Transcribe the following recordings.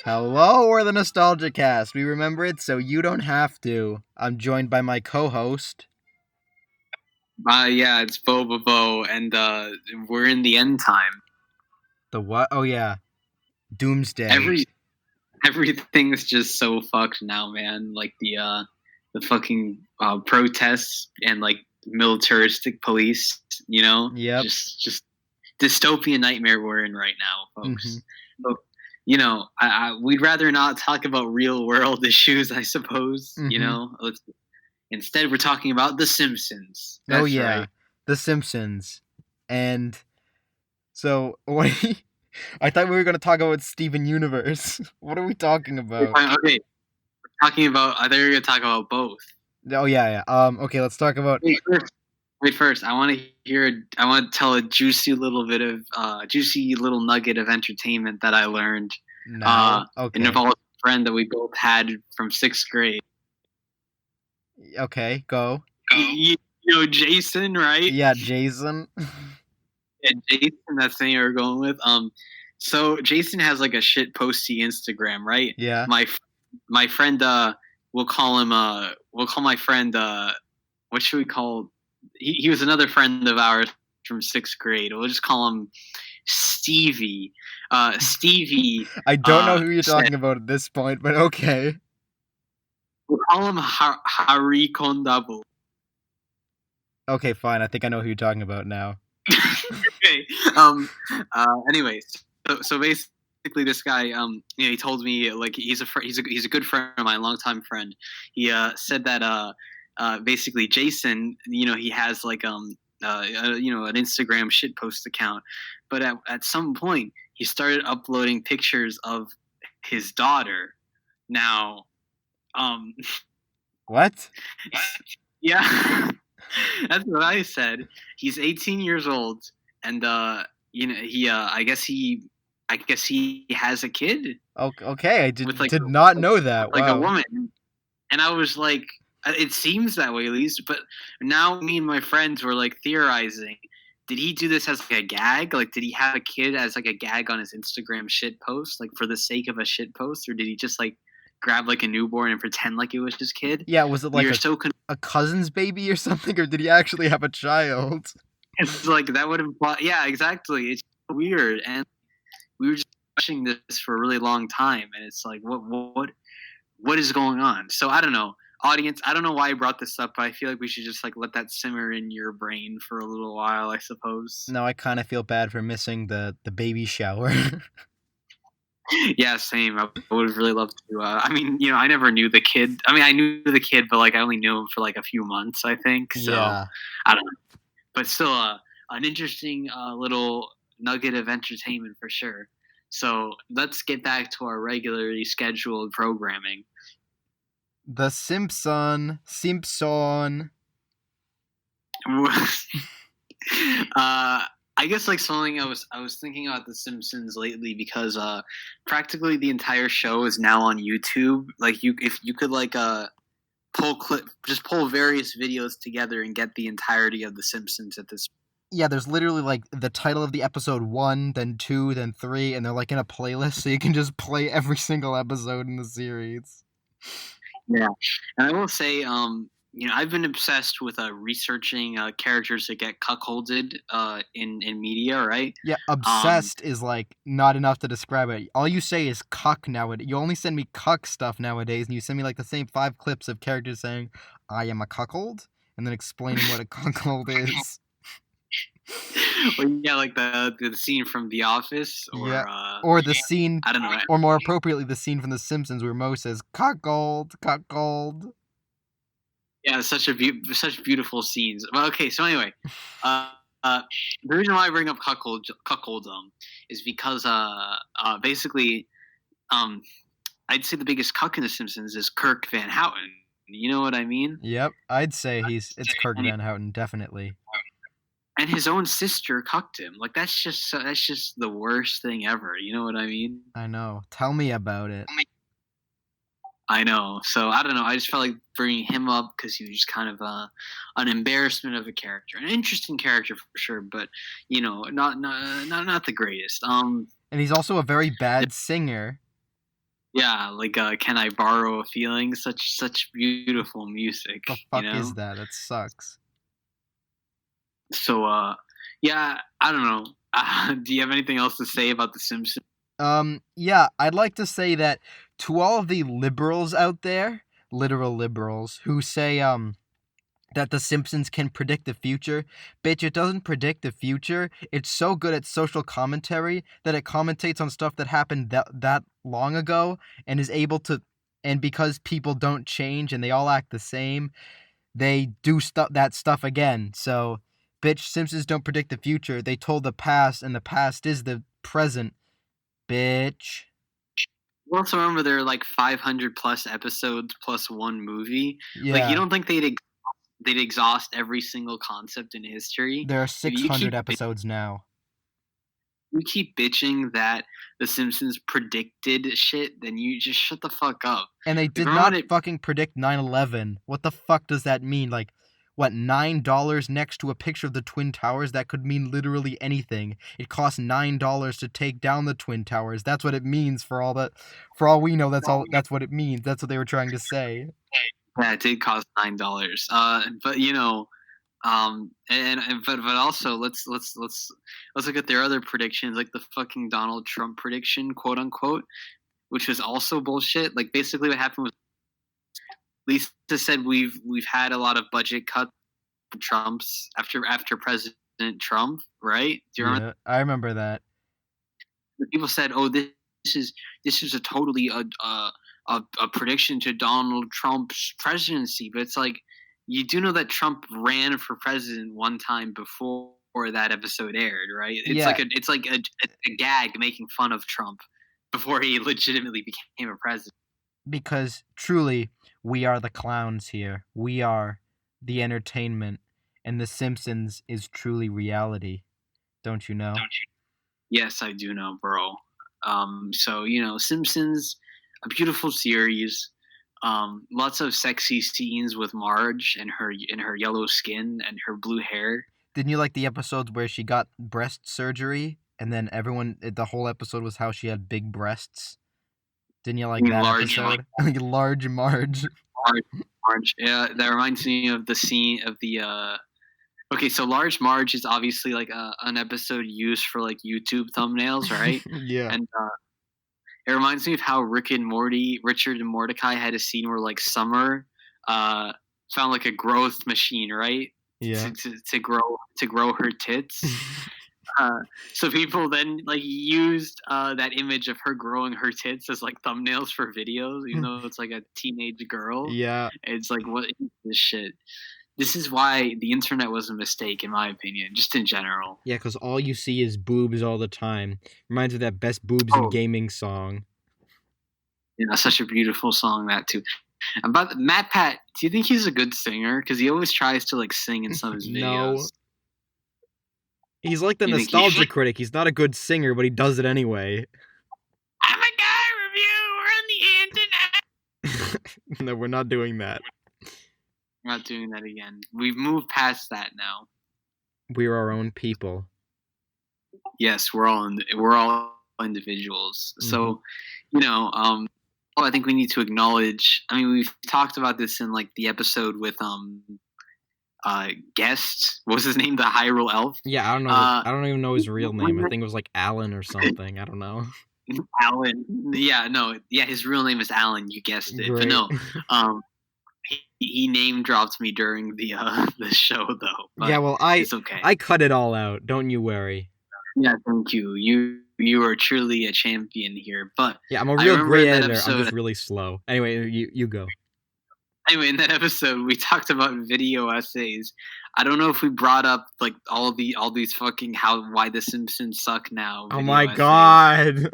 Hello, we're the NostalgiCast. We remember it so you don't have to. I'm joined by my co-host. Yeah, it's Bobo, and we're in the end time. The what? Oh yeah, Doomsday. Everything's just so fucked now, man. Like the fucking protests and like militaristic police. Yep. Just dystopian nightmare we're in right now, folks. Mm-hmm. So, we'd rather not talk about real world issues, I suppose. Mm-hmm. Instead, we're talking about The Simpsons. That's Oh yeah, right. The Simpsons. And so what? I thought we were gonna talk about Steven Universe. What are we talking about? Okay, talking about. I thought we were gonna talk about both. Oh yeah. Okay, let's talk about. Wait, first, I want to hear. I want to tell a juicy little nugget of entertainment that I learned. Now. It Okay. involves a friend that we both had from sixth grade. Okay, go. You know Jason, right? Yeah, Jason. Yeah, Jason. That's the name we were going with. So Jason has like a shit posty Instagram, right? Yeah. My friend. We'll call him. We'll call my friend. What should we call? He was another friend of ours from sixth grade. We'll just call him Stevie. Stevie. I don't know who you're talking about at this point, but okay. We'll call him Hari Kondabu. Okay, fine. I think I know who you're talking about now. Okay. Anyways, so basically, this guy, he told me like he's a good friend of mine, longtime friend. He said that basically Jason, he has like an Instagram shitpost account, but at some point he started uploading pictures of his daughter. Now, What? yeah, that's what I said. He's 18 years old, and he I guess he has a kid. Okay, I With like did not know that. like a Wow. woman, and I was like, it seems that way at least. But now me and my friends were like theorizing. Did he do this as like a gag? Like, did he have a kid as like a gag on his Instagram shit post, like for the sake of a shit post, or did he just like grab like a newborn and pretend like it was his kid? Yeah, was it like We are so a cousin's baby or something, or did he actually have a child? it's like that would imply. Yeah, exactly. It's weird, and we were just watching this for a really long time, and it's like, what is going on? So I don't know, audience. I don't know why I brought this up, but I feel like we should just like let that simmer in your brain for a little while, I suppose. No, I kind of feel bad for missing the baby shower. Yeah, same. I would have really loved to. I mean, I never knew the kid. I mean, I knew the kid, but like I only knew him for like a few months, I think. So Yeah. I don't know, but still, an interesting little nugget of entertainment for sure. So let's get back to our regularly scheduled programming. The Simpson. I guess like something I was thinking about The Simpsons lately because practically the entire show is now on YouTube. Like if you could like pull various videos together and get the entirety of The Simpsons at this. Yeah, there's literally like the title of the episode 1, then 2, then 3, and they're like in a playlist, so you can just play every single episode in the series. Yeah, and I will say, I've been obsessed with researching characters that get cuckolded in media, right? Yeah, obsessed is like not enough to describe it. All you say is cuck nowadays. You only send me cuck stuff nowadays, and you send me like the same 5 clips of characters saying, "I am a cuckold," and then explaining what a cuckold is. Well, yeah, like the scene from The Office, or the scene, I don't know, or more appropriately, the scene from The Simpsons where Moe says "cuckold, cuckold." Yeah, such beautiful scenes. Well, okay, so anyway, the reason why I bring up cuckoldom is because basically, I'd say the biggest cuck in The Simpsons is Kirk Van Houten. You know what I mean? Yep, I'd say it's Kirk Van Houten, definitely. And his own sister cucked him. Like that's just the worst thing ever. You know what I mean? I know. Tell me about it. I know. So I don't know. I just felt like bringing him up because he was just kind of an embarrassment of a character, an interesting character for sure, but not the greatest. And he's also a very bad singer. Yeah, like Can I Borrow a Feeling? Such beautiful music, The you fuck know? is that? That sucks. So yeah, I don't know. Do you have anything else to say about The Simpsons? Yeah, I'd like to say that to all of the liberals out there, literal liberals, who say, that The Simpsons can predict the future. Bitch, it doesn't predict the future. It's so good at social commentary that it commentates on stuff that happened that long ago and is able to. And because people don't change and they all act the same, they do that stuff again. So, bitch, Simpsons don't predict the future. They told the past, and the past is the present. Bitch. Also, remember there are like 500 plus episodes plus one movie. Like, you Yeah, don't think they'd exhaust every single concept in history? there are If 600 episodes now. you keep bitching that The Simpsons predicted shit, then you just shut the fuck up. And they Like, did remember when not it fucking predict 9/11. What the fuck does that mean? Like, what, $9 next to a picture of the Twin Towers? That could mean literally anything. It costs $9 to take down the Twin Towers. That's what it means for all that. For all we know, that's what it means. That's what they were trying to say. yeah, it did cost $9. But but also let's look at their other predictions, like the fucking Donald Trump prediction, quote unquote, which was also bullshit. Like basically what happened was Lisa said we've had a lot of budget cuts for Trump's after President Trump, right? Do you remember? Yeah, I remember that. People said, "Oh, this is a totally a prediction to Donald Trump's presidency," but it's like you do know that Trump ran for president one time before that episode aired, right? Yeah, It's like a gag making fun of Trump before he legitimately became a president. because truly, we are the clowns here. We are the entertainment, and The Simpsons is truly reality. Don't you know? Yes, I do know, bro. So Simpsons, a beautiful series. Lots of sexy scenes with Marge and her yellow skin and her blue hair. Didn't you like the episodes where she got breast surgery and then the whole episode was how she had big breasts? Didn't you like that Large, episode? Large Marge. Marge, Marge. Yeah, that reminds me of the scene of the. Okay, so Large Marge is obviously like an episode used for like YouTube thumbnails, right? Yeah. And it reminds me of how Richard and Mordecai had a scene where like Summer uh, found like a growth machine, right? Yeah. To grow her tits. So people then like used that image of her growing her tits as like thumbnails for videos, even though it's like a teenage girl. Yeah. It's like, what is this shit? This is why the internet was a mistake, in my opinion, just in general. Yeah, because all you see is boobs all the time. Reminds me of that Best Boobs in Oh, Gaming song. yeah, such a beautiful song that too. About Matt Pat, do you think he's a good singer? Because he always tries to like sing in some of his videos. No. He's like the You think nostalgia critic. He's not a good singer, but he does it anyway. I'm a guy reviewer on the internet. No, we're not doing that. We're not doing that again. We've moved past that now. We're our own people. Yes, we're all individuals. Mhm. So, I think we need to acknowledge. I mean, we've talked about this in like the episode with guest. What was his name? The Hyrule Elf. Yeah, I don't know. I don't even know his real name. I think it was like Alan or something. I don't know. Alan. Yeah, no, yeah, his real name is Alan. You guessed it. Great. But no, he name dropped me during the show though. But Yeah, well, it's okay. I cut it all out. Don't you worry. Yeah, thank you. You are truly a champion here. But Yeah, I'm a real great editor. Episode, I'm just really slow. Anyway, you go. Anyway, in that episode, we talked about video essays. I don't know if we brought up like all these fucking why the Simpsons suck now. Oh my essays. god.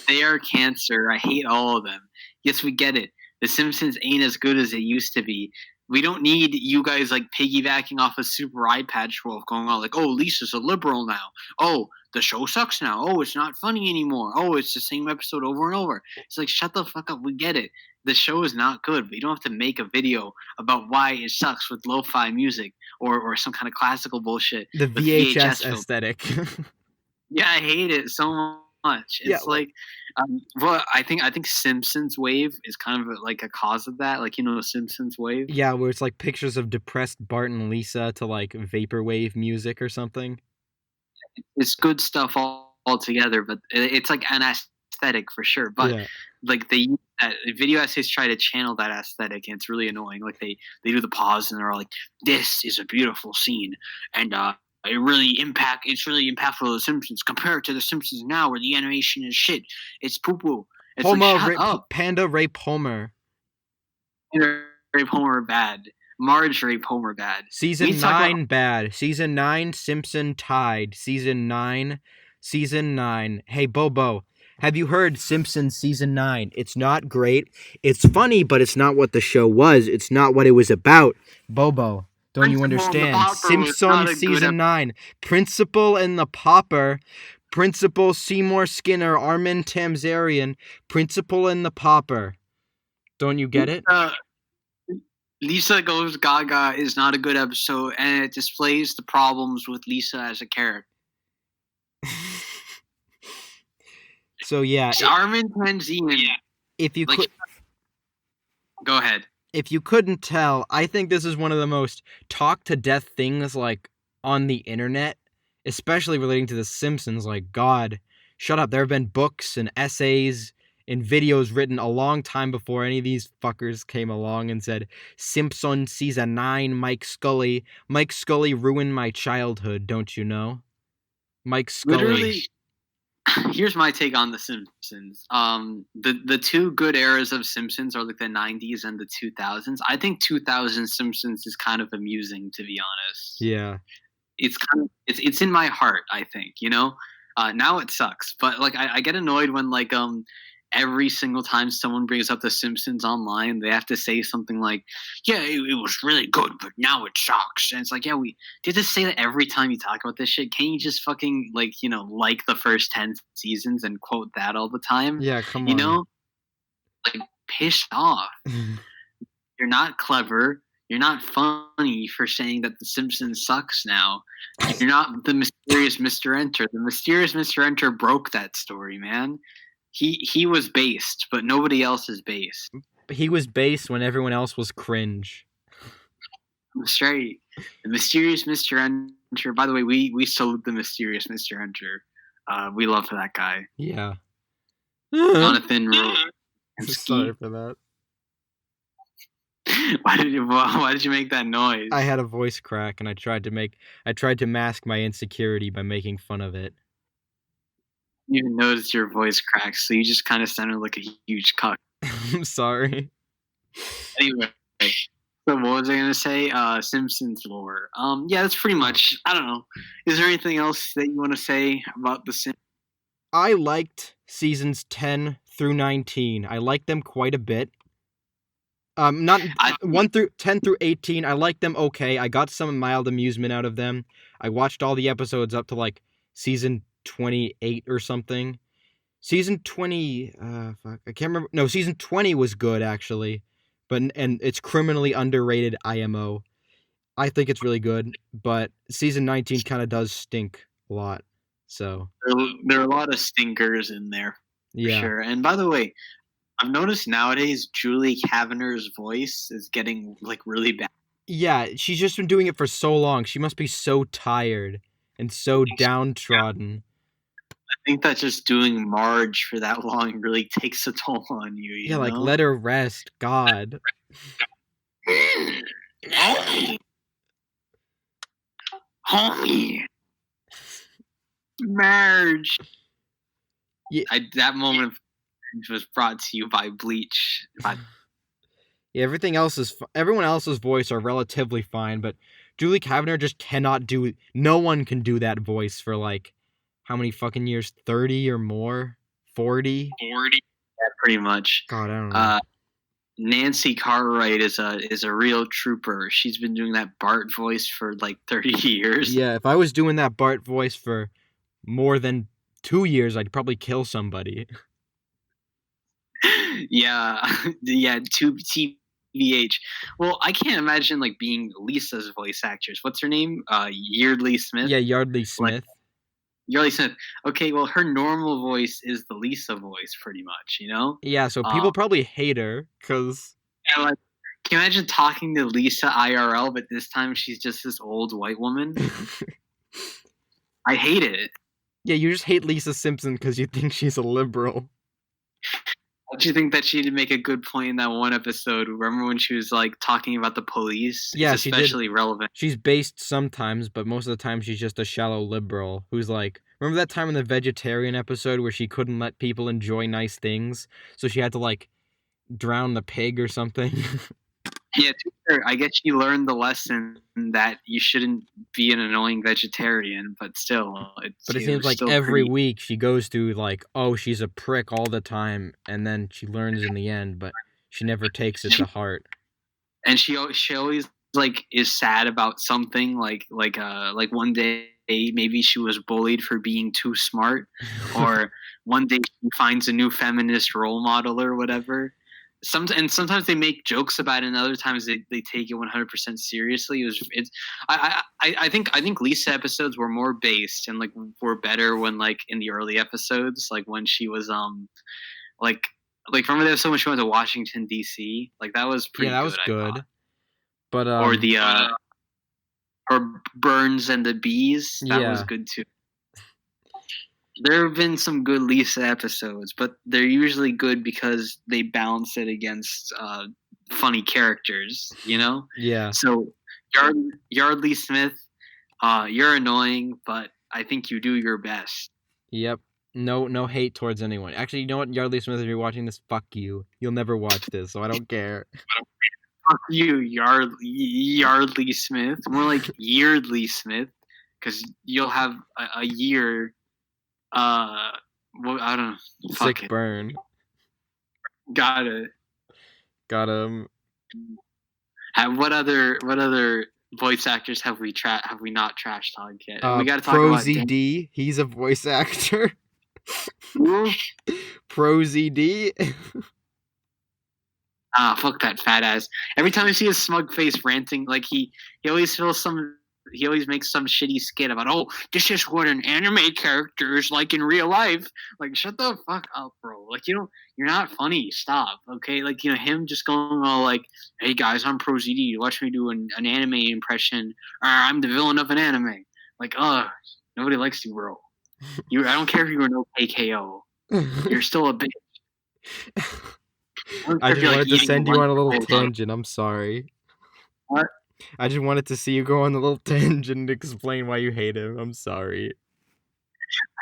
They are cancer. I hate all of them. Yes, we get it. The Simpsons ain't as good as it used to be. We don't need you guys like piggybacking off a super eye patch wolf going on like, oh, Lisa's a liberal now. Oh, the show sucks now. Oh, it's not funny anymore. Oh, it's the same episode over and over. It's like, shut the fuck up. We get it. The show is not good, but you don't have to make a video about why it sucks with lo-fi music or some kind of classical bullshit. The VHS aesthetic. Yeah, I hate it so much. It's like, well, I think Simpsons wave is kind of like a cause of that. Like, Simpsons wave. Yeah, where it's like pictures of depressed Bart and Lisa to like vaporwave music or something. It's good stuff all together, but it's like an aesthetic for sure. But like they use that video essays try to channel that aesthetic, and it's really annoying. Like they do the pause and they're like, "This is a beautiful scene," and it's really impactful to the Simpsons compared to the Simpsons now where the animation is shit. It's poo poo. Homer, like, Panda rape Homer. Panda rape Homer bad. Marge rape Homer bad. Season 9 bad. Season 9 Simpson tied. Season 9. Hey Bobo, have you heard Simpsons Season 9? It's not great. It's funny, but it's not what the show was. It's not what it was about. Bobo, don't you understand? Simpsons Season 9. Principal and the Pauper. Principal Seymour Skinner, Armin Tamzarian. Principal and the Pauper. Don't you get it? Lisa Goes Gaga is not a good episode, and it displays the problems with Lisa as a character. So yeah, Armin Tamzarian. If you go ahead. If you couldn't tell, I think this is one of the most talked to death things like on the internet, especially relating to The Simpsons. Like, God, shut up. There have been books and essays and videos written a long time before any of these fuckers came along and said, Simpsons Season 9, Mike Scully. Mike Scully ruined my childhood, don't you know? Mike Scully. Literally, here's my take on The Simpsons. The two good eras of Simpsons are like the 90s and the 2000s. I think 2000 Simpsons is kind of amusing, to be honest. Yeah. It's in my heart, I think, now it sucks, but like I get annoyed when like every single time someone brings up The Simpsons online, they have to say something like, yeah, it was really good, but now it sucks. And it's like, yeah, we did just say that every time you talk about this shit. Can you just fucking like the first 10 seasons and quote that all the time? Yeah, come on. Like, pissed off. You're not clever. You're not funny for saying that The Simpsons sucks now. You're not the mysterious Mr. Enter. The mysterious Mr. Enter broke that story, man. He was based, but nobody else is based. He was based when everyone else was cringe. Straight. The mysterious Mr. Enter. By the way, we salute the mysterious Mr. Enter. We love that guy. Yeah. Jonathan Rowe. Sorry for that. Why did you make that noise? I had a voice crack, and I tried to mask my insecurity by making fun of it. You even noticed your voice cracks, so you just kind of sounded like a huge cuck. I'm sorry. Anyway, so what was I gonna say? Simpsons lore. Yeah, that's pretty much. I don't know. Is there anything else that you want to say about the Simpsons? I liked seasons 10 through 19. I liked them quite a bit. 10 through 18. I liked them okay. I got some mild amusement out of them. I watched all the episodes up to like season 28 or something. Season 20, I can't remember. No, season 20 was good actually, and it's criminally underrated IMO. I think it's really good, but season 19 kind of does stink a lot. So there are a lot of stinkers in there, for sure. And by the way, I've noticed nowadays Julie Kavanaugh's voice is getting like really bad. Yeah, she's just been doing it for so long. She must be so tired and so downtrodden. I think that just doing Marge for that long really takes a toll on you. You know? Like, let her rest. God. Homie. Marge. Yeah. That moment was brought to you by Bleach. Yeah, everyone else's voice are relatively fine, but Julie Kavanaugh just cannot do. No one can do that voice for like how many fucking years? 30 or more? 40? 40. Yeah, pretty much. God, I don't know. Nancy Cartwright is a real trooper. She's been doing that Bart voice for like 30 years. Yeah, if I was doing that Bart voice for more than 2 years, I'd probably kill somebody. Yeah, TBH. Well, I can't imagine like being Lisa's voice actress. What's her name? Yeardley Smith. Yeah, Yardley Smith. Yarly Smith. Okay, well, her normal voice is the Lisa voice, pretty much. Yeah, so people probably hate her because. And like, can you imagine talking to Lisa IRL, but this time she's just this old white woman? I hate it. Yeah, you just hate Lisa Simpson because you think she's a liberal. Don't you think that she did make a good point in that one episode? Remember when she was like talking about the police? Yeah, it's especially relevant. She's based sometimes, but most of the time she's just a shallow liberal who's like, remember that time in the vegetarian episode where she couldn't let people enjoy nice things, so she had to like drown the pig or something? Yeah, I guess she learned the lesson that you shouldn't be an annoying vegetarian, but still, it seems like every week she goes through like, oh, she's a prick all the time, and then she learns in the end, but she never takes it to heart. And she always like is sad about something, like one day maybe she was bullied for being too smart, or one day she finds a new feminist role model or whatever. Sometimes they make jokes about it, and other times they take it 100% seriously. I think Lisa episodes were more based and like were better when like in the early episodes, like when she was like remember the episode when she went to Washington DC, like that was pretty that was good. But or the or Burns and the Bees, that was good too. There have been some good Lisa episodes, but they're usually good because they balance it against funny characters, Yeah. So, Yardley Smith, you're annoying, but I think you do your best. Yep. No hate towards anyone. Actually, you know what, Yardley Smith, if you're watching this, fuck you. You'll never watch this, so I don't care. Fuck you, Yardley Smith. More like Yeardley Smith, because you'll have a year... I don't know. Sick burn. Got it. Got him. What other voice actors have we not trash talked yet? We got to talk ProZD. He's a voice actor. ProZD. Fuck that fat ass. Every time I see his smug face ranting, like he always makes some shitty skit about, oh, this is what an anime character is like in real life. Like, shut the fuck up, bro. Like, you're not funny. Stop, okay? Like, him just going all like, hey guys, I'm ProZD. Watch me do an anime impression. I'm the villain of an anime. Like, nobody likes you, bro. I don't care if you were no KKO. You're still a bitch. I just wanted to send you on a little tangent. I'm sorry. What? I just wanted to see you go on a little tangent and explain why you hate him. I'm sorry.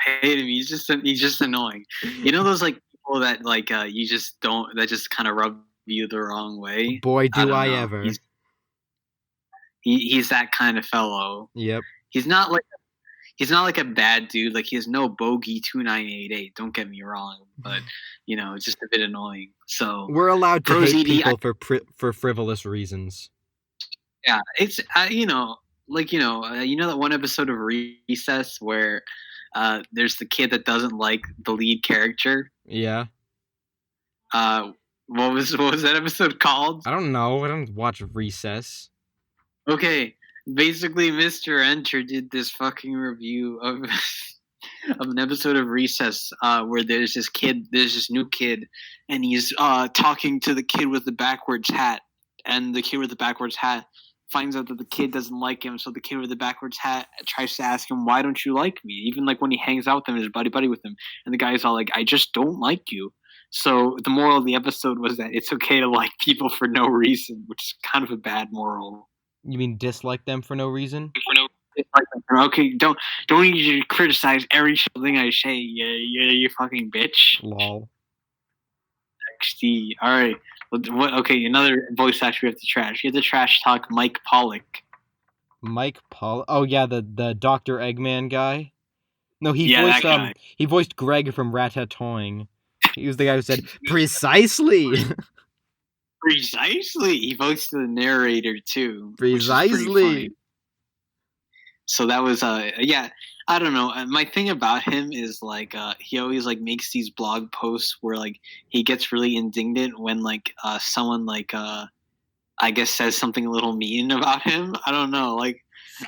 I hate him. He's just annoying. You know those like people that like you just don't, that just kind of rub you the wrong way. Boy, do I ever. He's that kind of fellow. Yep. He's not like a bad dude. Like he has no bogey 2988. Don't get me wrong, but it's just a bit annoying. So we're allowed to hate people for frivolous reasons. Yeah, it's that one episode of Recess where there's the kid that doesn't like the lead character. Yeah. What was that episode called? I don't know. I don't watch Recess. Okay, basically, Mr. Enter did this fucking review of an episode of Recess where there's this new kid, and he's talking to the kid with the backwards hat, and the kid with the backwards hat finds out that the kid doesn't like him, so the kid with the backwards hat tries to ask him, why don't you like me? Even like when he hangs out with him, is buddy with him, and the guy's all like, I just don't like you. So the moral of the episode was that it's okay to like people for no reason, which is kind of a bad moral. You mean dislike them for no reason? Okay, don't need you to criticize every thing I say. Yeah, you fucking bitch. Lol. XD. All right. What? Okay, another voice actor we have to trash. You have to trash talk Mike Pollock. Mike Pollock. Oh yeah, the Dr. Eggman guy. No, he voiced Greg from Ratatouille. He was the guy who said precisely. Precisely. He voiced the narrator too. Precisely. So that was yeah. I don't know. My thing about him is like he always like makes these blog posts where like he gets really indignant when like someone like I guess says something a little mean about him. I don't know. Like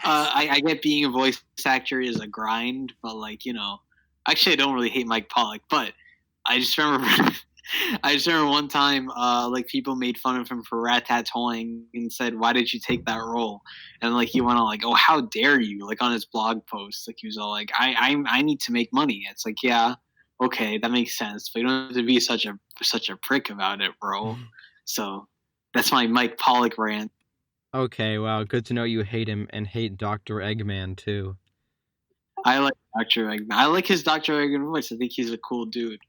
I get being a voice actor is a grind, but actually I don't really hate Mike Pollock, but I just remember I just remember one time people made fun of him for rat-tat-toying and said, "Why did you take that role?" And he went on "Oh, how dare you!" On his blog post, he was all I need to make money." It's yeah, okay, that makes sense, but you don't have to be such a prick about it, bro. So that's my Mike Pollock rant. Okay, wow, good to know you hate him and hate Dr. Eggman too. I like Dr. Eggman. I like his Dr. Eggman voice. I think he's a cool dude.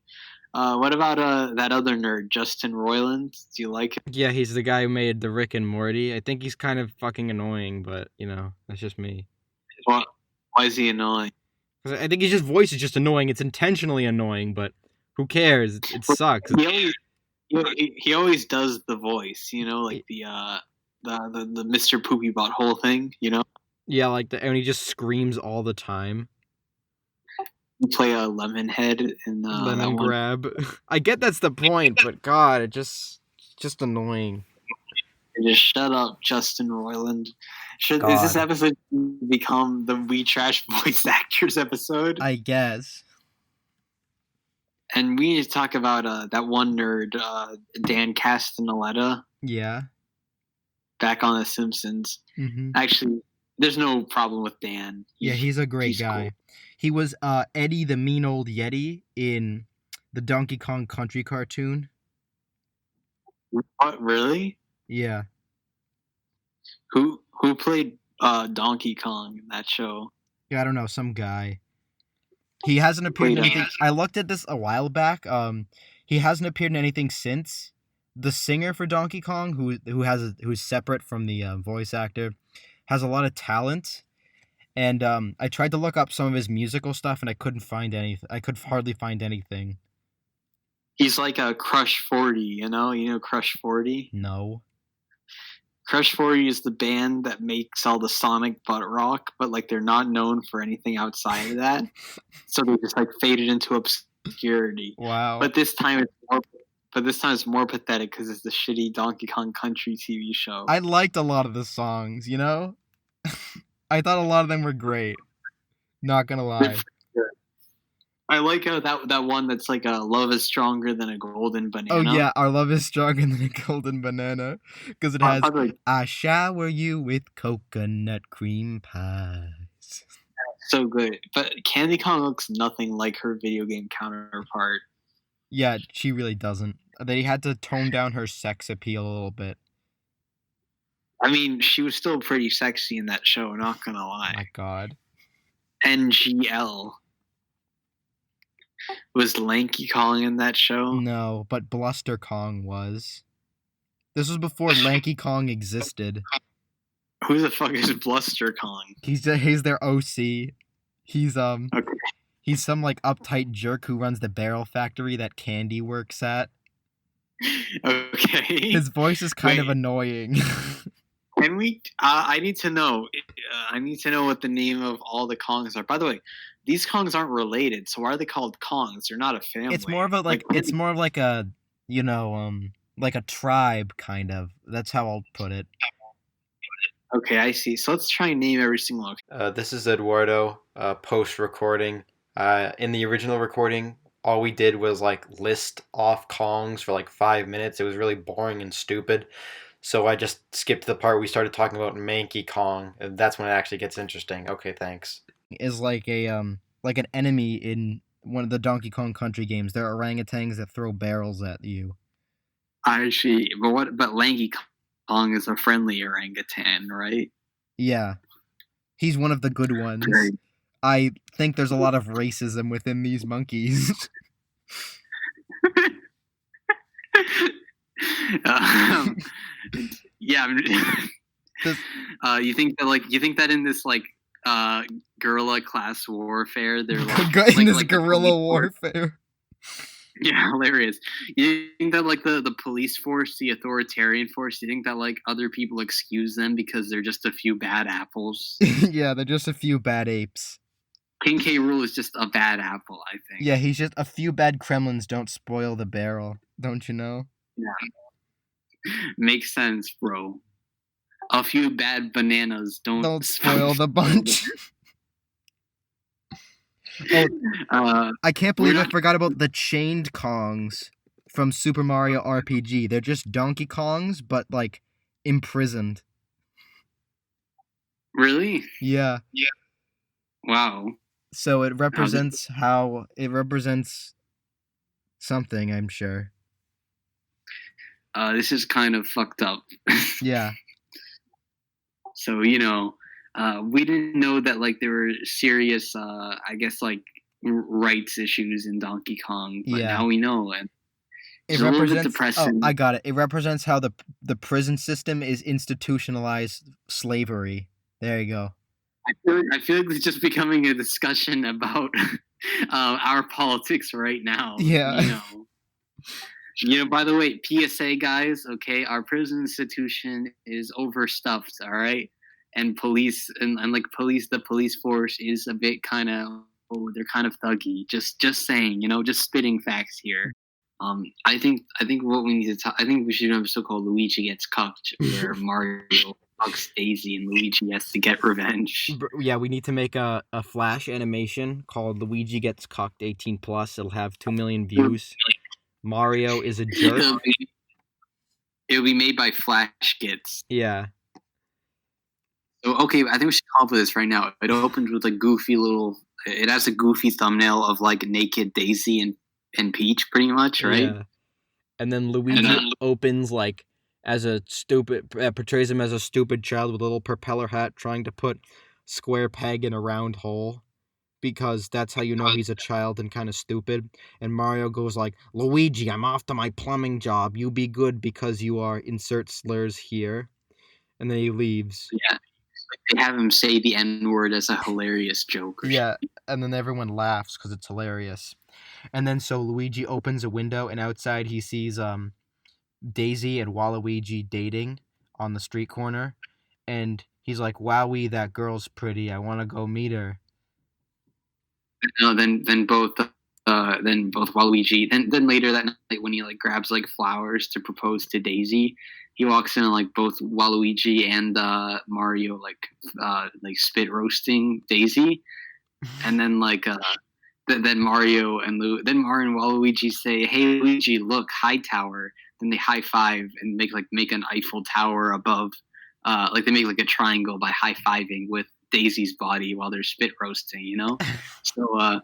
What about that other nerd, Justin Roiland? Do you like him? Yeah, he's the guy who made the Rick and Morty. I think he's kind of fucking annoying, but that's just me. Why is he annoying? Because I think his voice is just annoying. It's intentionally annoying, but who cares? It sucks. He always does the voice, the Mr. Poopy Butthole thing, Yeah, and he just screams all the time. You play a Lemonhead in Lemon Grab. I get that's the point, but God, it's just annoying. Just shut up, Justin Roiland. Is this episode become the We Trash Voice Actors episode? I guess. And we need to talk about that one nerd, Dan Castellaneta. Yeah. Back on The Simpsons. Mm-hmm. Actually, there's no problem with Dan. He's a great guy. Cool. He was Eddie the Mean Old Yeti in the Donkey Kong Country cartoon. What, really? Yeah. Who played Donkey Kong in that show? Yeah, I don't know, some guy. He hasn't appeared in anything. I looked at this a while back. He hasn't appeared in anything since. The singer for Donkey Kong, who's separate from the voice actor, has a lot of talent. And I tried to look up some of his musical stuff, and I couldn't find anything. I could hardly find anything. He's like a Crush 40, You know Crush 40? No. Crush 40 is the band that makes all the Sonic butt rock, but they're not known for anything outside of that. So they just faded into obscurity. Wow. But this time it's more pathetic because it's the shitty Donkey Kong Country TV show. I liked a lot of the songs, I thought a lot of them were great. Not gonna lie. I like that one that's love is stronger than a golden banana. Oh yeah, our love is stronger than a golden banana. Because it has, I shower you with coconut cream pies. So good. But Candy Kong looks nothing like her video game counterpart. Yeah, she really doesn't. They had to tone down her sex appeal a little bit. I mean, she was still pretty sexy in that show, not gonna lie. Oh my God. NGL. Was Lanky Kong in that show? No, but Bluster Kong was. This was before Lanky Kong existed. Who the fuck is Bluster Kong? He's their OC. He's okay. He's some uptight jerk who runs the barrel factory that Candy works at. Okay. His voice is kind of annoying. Can we? I need to know. I need to know what the name of all the Kongs are. By the way, these Kongs aren't related, so why are they called Kongs? They're not a family. It's more of a a tribe kind of. That's how I'll put it. Okay, I see. So let's try and name every single. This is Eduardo. Post recording. In the original recording, all we did was list off Kongs for 5 minutes. It was really boring and stupid. So I just skipped the part we started talking about Manky Kong. And that's when it actually gets interesting. Okay, thanks. Is an enemy in one of the Donkey Kong Country games. They're orangutans that throw barrels at you. I see. But Lanky Kong is a friendly orangutan, right? Yeah. He's one of the good ones. Great. I think there's a lot of racism within these monkeys. Yeah. You think that in this guerrilla class warfare, they're in this guerrilla warfare. Yeah, hilarious. You think that the police force, the authoritarian force, you think that other people excuse them because they're just a few bad apples? Yeah, they're just a few bad apes. King K. Rool is just a bad apple, I think. Yeah, he's just a few bad Kremlins don't spoil the barrel, don't you know? Yeah. Makes sense, bro. A few bad bananas don't spoil the bunch. I can't believe I forgot about the chained Kongs from Super Mario RPG. They're just Donkey Kongs, but like imprisoned. Really? Yeah. Wow. So it represents something, I'm sure. This is kind of fucked up. Yeah. So, we didn't know that, like, there were serious, I guess, like, rights issues in Donkey Kong, but now we know, and it's a little bit depressing. Oh, I got it. It represents how the prison system is institutionalized slavery. There you go. I feel like it's just becoming a discussion about our politics right now. Yeah. By the way, PSA guys, okay, our prison institution is overstuffed, all right? And police and the police force is a bit kind of they're kind of thuggy. Just saying, just spitting facts here. I think what we need to talk. I think we should do an episode called Luigi Gets Cucked, where Mario fucks Daisy and Luigi has to get revenge. Yeah, we need to make a Flash animation called Luigi Gets Cucked 18+. It'll have 2 million views. Mario is a jerk. It'll be made by Flashgitz. Yeah. So, okay, I think we should come up with this right now. It opens with a goofy little. It has a goofy thumbnail of like naked Daisy and Peach, pretty much, right? Yeah. And then Luigi opens like portrays him as a stupid child with a little propeller hat trying to put square peg in a round hole, because that's how you know he's a child and kind of stupid. And Mario goes like, Luigi, I'm off to my plumbing job. You be good because you are insert slurs here. And then he leaves. Yeah. They have him say the N-word as a hilarious joke. Yeah, and then everyone laughs because it's hilarious. And then so Luigi opens a window, and outside he sees Daisy and Waluigi dating on the street corner. And he's like, Wowie, that girl's pretty. I want to go meet her. No, then both Waluigi. Then later that night, when he like grabs like flowers to propose to Daisy, he walks in and like both Waluigi and Mario like spit roasting Daisy, and then then Mario and Waluigi say, "Hey Luigi, look, high tower." Then they high five and make an Eiffel Tower above, they make like a triangle by high fiving with Daisy's body while they're spit roasting, So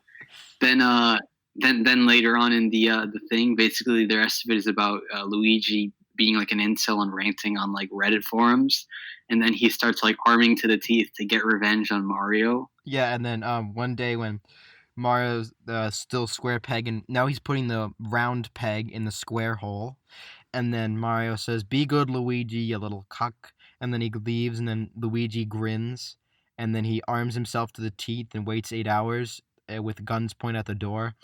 then later on in the thing, basically the rest of it is about Luigi being like an incel and ranting on like Reddit forums, and then he starts like arming to the teeth to get revenge on Mario. Yeah, and then one day when Mario's still square peg, and now he's putting the round peg in the square hole, and then Mario says, "Be good, Luigi, you little cuck," and then he leaves, and then Luigi grins, and then he arms himself to the teeth and waits 8 hours with guns pointed at the door.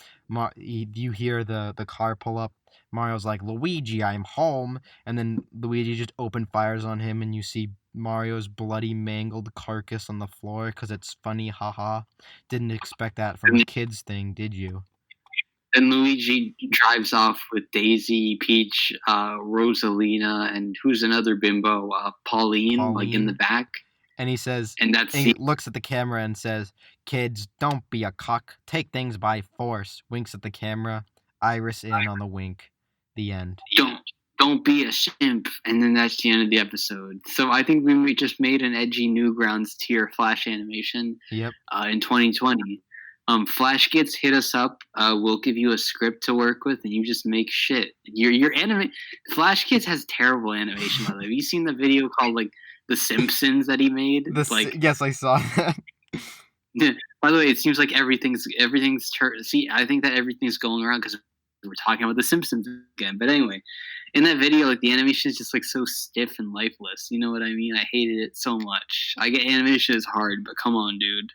You hear the car pull up. Mario's like, Luigi, I'm home. And then Luigi just open fires on him, and you see Mario's bloody, mangled carcass on the floor because it's funny, haha. Didn't expect that from a kid's thing, did you? And Luigi drives off with Daisy, Peach, Rosalina, and who's another bimbo? Pauline, like in the back. And he says, he looks at the camera and says, "Kids, don't be a cuck. Take things by force." Winks at the camera. Iris in on the wink. The end. Don't be a simp. And then that's the end of the episode. So I think we just made an edgy Newgrounds tier Flash animation. Yep. In 2020. Flashgitz, hit us up. We'll give you a script to work with, and you just make shit. Your anime. Flashgitz has terrible animation. By the way, have you seen the video called like The Simpsons that he made? Yes, I saw that. By the way, it seems like everything's. See, I think that everything's going around because we're talking about The Simpsons again. But anyway, in that video, like the animation is just like so stiff and lifeless. You know what I mean? I hated it so much. I get animation is hard, but come on, dude.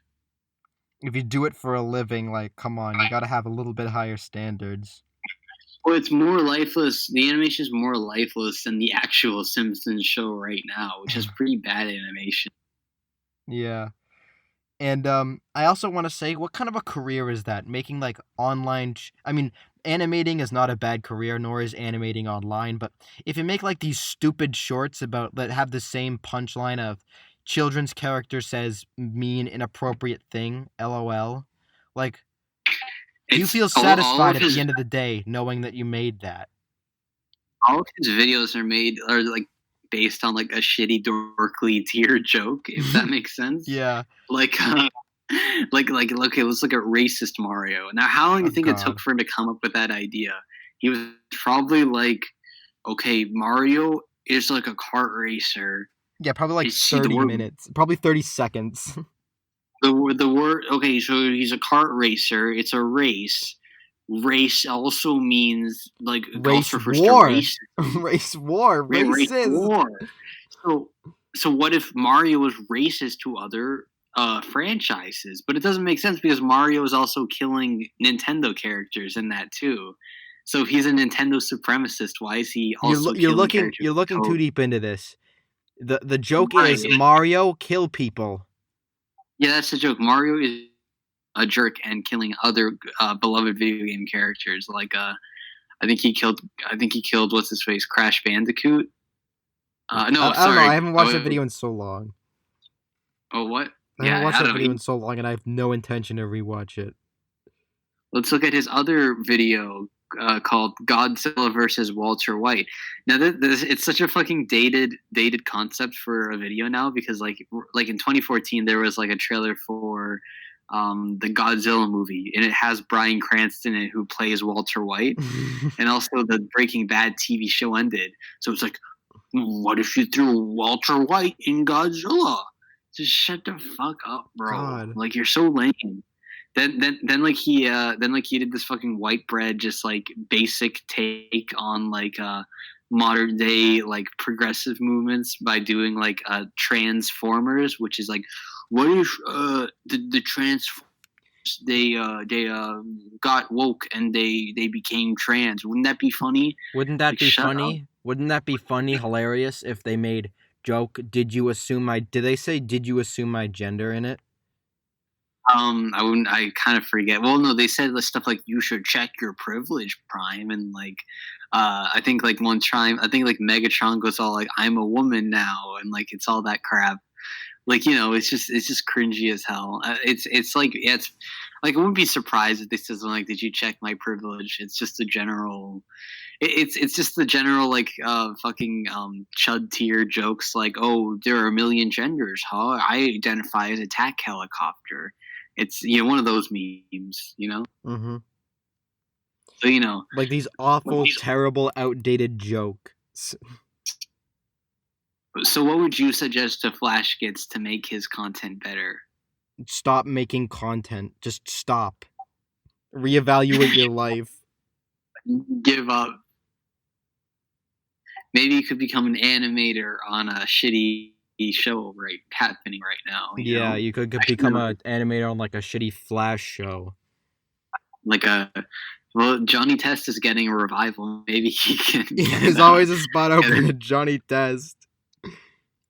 If you do it for a living, like, come on, you gotta have a little bit higher standards. Well, it's more lifeless. The animation is more lifeless than the actual Simpsons show right now, which is pretty bad animation. Yeah. And I also want to say, what kind of a career is that? Making like online. I mean, animating is not a bad career, nor is animating online. But if you make like these stupid shorts about that have the same punchline of children's character says mean inappropriate thing, LOL. Like, do you It's feel all satisfied of at the his end of the day knowing that you made that? all of his videos are like based on like a shitty Dorkly tier joke, if that makes sense. Yeah. Like, like okay, let's look at racist Mario. Now, how long do Oh you think it took God. for him to come up with that idea? He was probably like, okay, Mario is like a kart racer. Yeah, probably like See the 30 word minutes. Probably 30 seconds. the word. Okay, so he's a kart racer. It's a race. Race also means like Race also refers to war. race. Race war. Race Racist. war. So so what if Mario was racist to other franchises? But it doesn't make sense because Mario is also killing Nintendo characters in that too. So if he's a Nintendo supremacist, why is he also You're killing looking characters? you're looking too deep into this. The joke Right. is Mario kill people. Yeah, that's the joke. Mario is a jerk and killing other beloved video game characters. Like I think he killed what's his face, Crash Bandicoot. No, I don't know. sorry. I haven't watched that video in so long. Oh, what? I haven't Yeah, watched I that don't know. video in so long, and I have no intention to rewatch it. Let's look at his other video called Godzilla versus Walter White. Now, it's such a fucking dated concept for a video now because like in 2014 there was like a trailer for the Godzilla movie and it has Bryan Cranston in it who plays Walter White, and also the Breaking Bad TV show ended. So it's like, what if you threw Walter White in Godzilla? Just shut the fuck up, bro. God. Like you're so lame. Then like he did this fucking white bread just like basic take on like modern day like progressive movements by doing like Transformers, which is like, what if the Transformers they got woke and they became trans? Wouldn't that be funny? Wouldn't that Like, be shut up. funny? Wouldn't that be funny, hilarious if they made joke? Did they say did you assume my gender in it? I wouldn't. I kind of forget. Well, no, they said stuff like you should check your privilege, Prime, and like, I think like one time, I think like Megatron goes all like, "I'm a woman now," and like it's all that crap. Like it's just cringy as hell. It's like it's like I wouldn't be surprised if they said something like, "Did you check my privilege?" It's just a general. It's just the general like fucking chud tier jokes like, "Oh, there are a million genders, huh? I identify as attack helicopter." It's one of those memes, Mm-hmm. So Like these awful, terrible, outdated jokes. So what would you suggest to Flashgitz to make his content better? Stop making content. Just stop. Reevaluate your life. Give up. Maybe you could become an animator on a shitty show happening right now. Yeah, you could become an animator on like a shitty Flash show. Well, Johnny Test is getting a revival. Maybe he can. There's always a spot open at Johnny Test.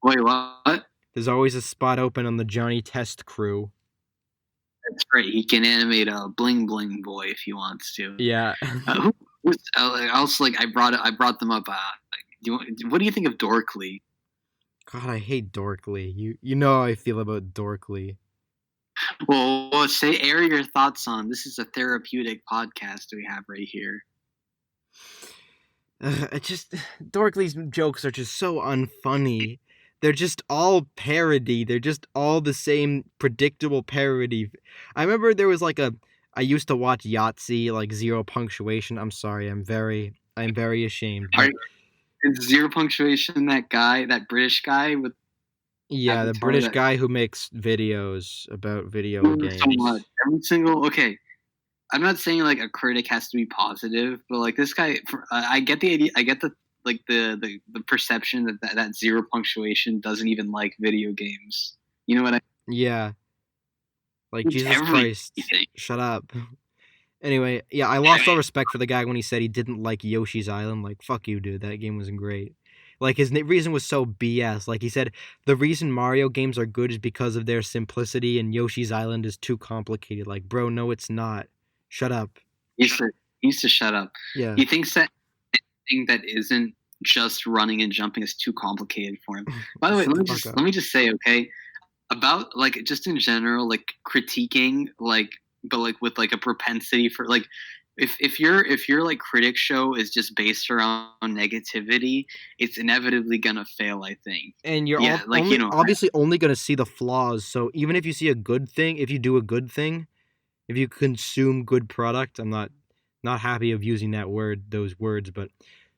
Wait, what? There's always a spot open on the Johnny Test crew. That's right. He can animate a Bling Bling Boy if he wants to. Yeah. Also, like I brought them up. What do you think of Dorkly? God, I hate Dorkly. You know how I feel about Dorkly. Well, air your thoughts on. This is a therapeutic podcast we have right here. Dorkly's jokes are just so unfunny. They're just all parody. They're just all the same predictable parody. I remember there was like I used to watch Yahtzee, like Zero Punctuation. I'm sorry, I'm very ashamed. Is Zero Punctuation that British guy with? Yeah, the British guy who makes videos about video games. So much. Every single I'm not saying like a critic has to be positive, but like this guy, I get the idea. I get the perception that Zero Punctuation doesn't even like video games. You know what I? Yeah. Like Jesus Christ, shut up. Anyway, yeah, I lost all respect for the guy when he said he didn't like Yoshi's Island. Like, fuck you, dude. That game wasn't great. Like, his reason was so BS. Like, he said, the reason Mario games are good is because of their simplicity, and Yoshi's Island is too complicated. Like, bro, no, it's not. Shut up. He needs to shut up. Yeah. He thinks that anything that isn't just running and jumping is too complicated for him. By the way, let me just say, okay, about like just in general, like critiquing, like, but like with like a propensity for like, if your like critic show is just based around negativity, it's inevitably gonna fail, I think. And you're obviously only gonna see the flaws. So even if you see a good thing, if you do a good thing, if you consume good product, I'm not happy of using those words, but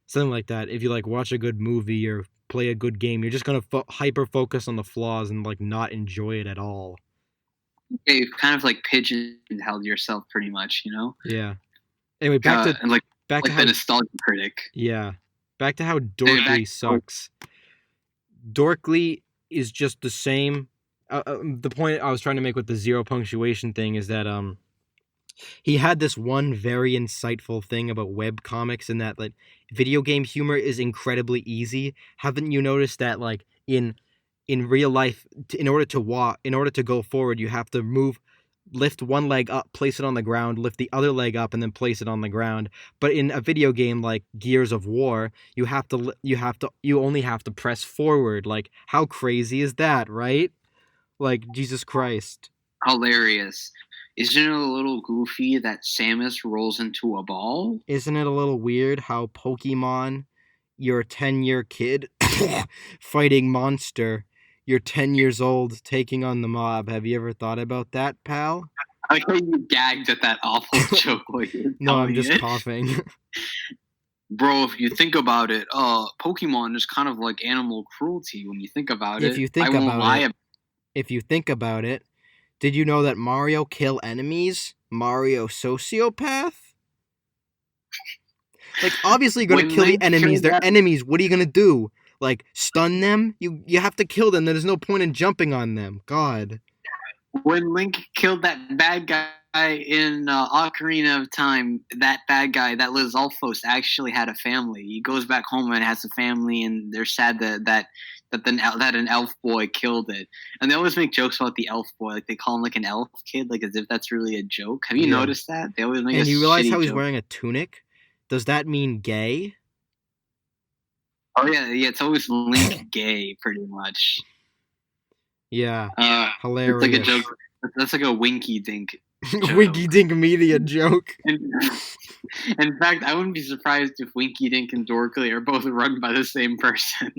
something like that. If you like watch a good movie or play a good game, you're just gonna hyper focus on the flaws and like not enjoy it at all. Yeah, you've kind of like pigeonholed yourself pretty much, you know? Yeah. Anyway, back to the nostalgia critic. Yeah. Back to how Dorkly sucks. Dorkly is just the same. The point I was trying to make with the zero punctuation thing is that he had this one very insightful thing about web comics, and that like video game humor is incredibly easy. Haven't you noticed that like in real life, in order to go forward, you have to lift one leg up, place it on the ground, lift the other leg up, and then place it on the ground. But in a video game like Gears of War, you only have to press forward. Like, how crazy is that, right? Like, Jesus Christ. Hilarious. Isn't it a little goofy that Samus rolls into a ball? Isn't it a little weird how Pokemon, you're a 10-year kid fighting monster, you're 10 years old taking on the mob. Have you ever thought about that, pal? I like how you gagged at that awful joke. No, I'm just coughing. Bro, if you think about it, Pokemon is kind of like animal cruelty when you think about it. If you think about it, did you know that Mario kill enemies? Mario sociopath? Like, obviously you're gonna kill the enemies. They're enemies. What are you gonna do? Like, stun them? You have to kill them. There's no point in jumping on them. God. When Link killed that bad guy in Ocarina of Time, that bad guy, that Lizalfos, actually had a family. He goes back home and has a family, and they're sad that an elf boy killed it. And they always make jokes about the elf boy, like they call him like an elf kid, like as if that's really a joke. Have you noticed that? They always make. And you realize how he's wearing a tunic? Does that mean gay? Oh yeah, it's always Link gay, pretty much. Yeah, hilarious. It's like a joke. That's like a Winky Dink. Winky Dink media joke. In fact, I wouldn't be surprised if Winky Dink and Dorkly are both run by the same person.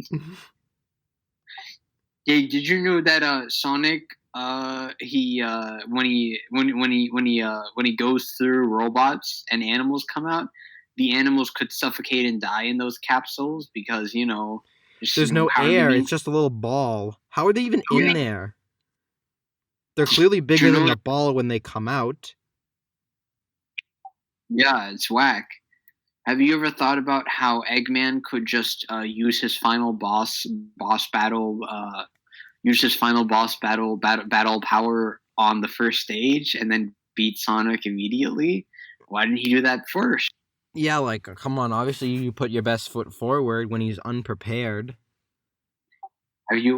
Hey, did you know that Sonic, when he goes through robots and animals come out, the animals could suffocate and die in those capsules because, you know, there's no air. It's just a little ball. How are they even in there? They're clearly bigger than the ball when they come out. Yeah, it's whack. Have you ever thought about how Eggman could just use his final boss battle power on the first stage and then beat Sonic immediately? Why didn't he do that first? Yeah, like, come on, obviously you put your best foot forward when he's unprepared. Have you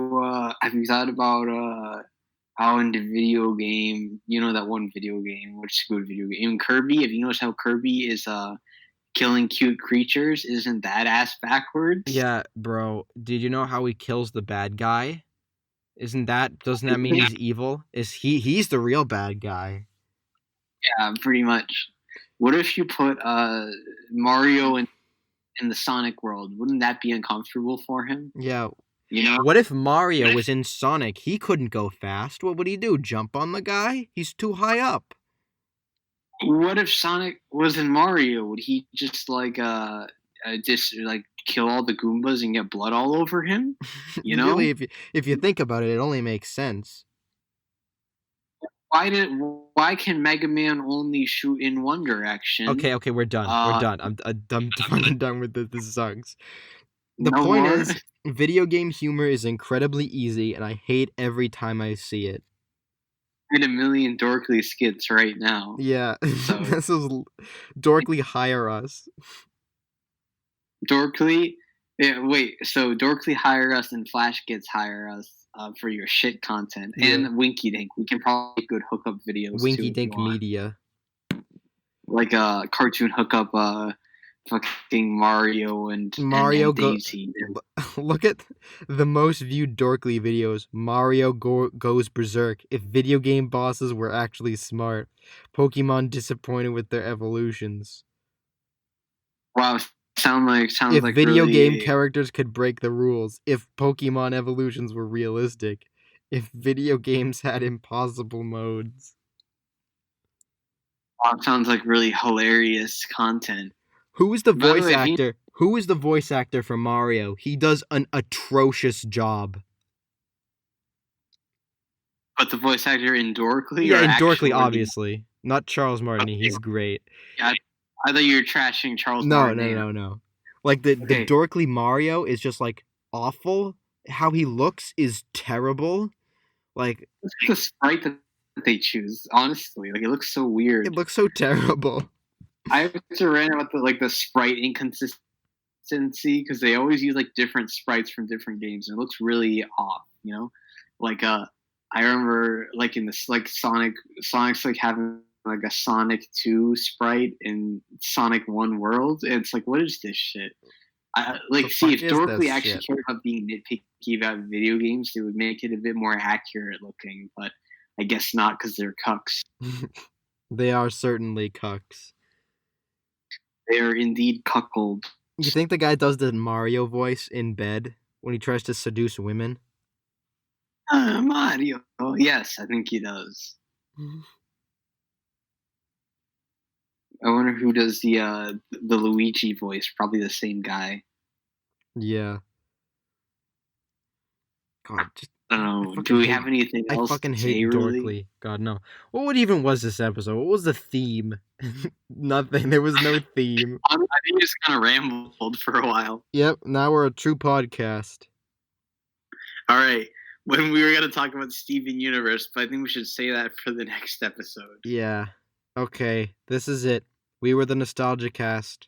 thought about how in the video game, you know that one video game, which is a good video game, Kirby, have you noticed how Kirby is killing cute creatures? Isn't that ass backwards? Yeah, bro. Did you know how he kills the bad guy? Doesn't that mean he's evil? He's the real bad guy. Yeah, pretty much. What if you put Mario in the Sonic world? Wouldn't that be uncomfortable for him? Yeah. You know? What if Mario was in Sonic? He couldn't go fast. What would he do? Jump on the guy? He's too high up. What if Sonic was in Mario? Would he just kill all the Goombas and get blood all over him? You know? Really, if you think about it, it only makes sense. Why can Mega Man only shoot in one direction? Okay, we're done. We're done. I'm done with this. This sucks. The point is, video game humor is incredibly easy, and I hate every time I see it. In a million Dorkly skits right now. Yeah, so. This is Dorkly hire us. Dorkly, Yeah, wait. So Dorkly hire us and Flashgitz hire us for your shit content, Yeah. and Winky Dink. We can probably make good hookup videos too. Winky if you Dink want. Media. Like a cartoon hookup, fucking Mario and Daisy. Look at the most viewed Dorkly videos. Mario goes berserk. If video game bosses were actually smart. Pokemon disappointed with their evolutions. Wow, sounds if like video really... game characters could break the rules. If Pokemon evolutions were realistic. If video games had impossible modes. Wow, sounds like really hilarious content. Who is the voice actor? Who is the voice actor for Mario? He does an atrocious job. But the voice actor in Dorkly? Yeah, in Dorkly, obviously. Not Charles Martinet. Okay. He's great. Yeah, I thought you were trashing Charles Martinet. No. Like, the Dorkly Mario is just, like, awful. How he looks is terrible. Like... It's the sprite that they choose, honestly. Like, it looks so weird. It looks so terrible. I have to rant about the sprite inconsistency, because they always use, like, different sprites from different games, and it looks really off, you know? Like, I remember, like, in this, like, Sonic's, like, having, like, a Sonic 2 sprite in Sonic 1 World, and it's like, what is this shit? See, if Dorkly actually cared about being nitpicky about video games, they would make it a bit more accurate looking, but I guess not, because they're cucks. They are certainly cucks. They are indeed cuckold. You think the guy does the Mario voice in bed when he tries to seduce women? Mario. Yes, I think he does. I wonder who does the Luigi voice. Probably the same guy. Yeah. God, just, I don't know. Do we have anything else? I fucking hate Dorkly. Really? God, no. What even was this episode? What was the theme? Nothing. There was no theme. I think we just kind of rambled for a while. Yep. Now we're a true podcast. All right. When we were going to talk about Steven Universe, but I think we should say that for the next episode. Yeah. Okay. This is it. We were the NostalgiCast.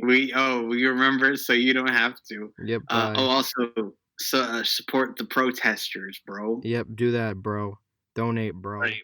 We remember, so you don't have to. Yep. Also, support the protesters, bro. Yep. Do that, bro. Donate, bro. Right.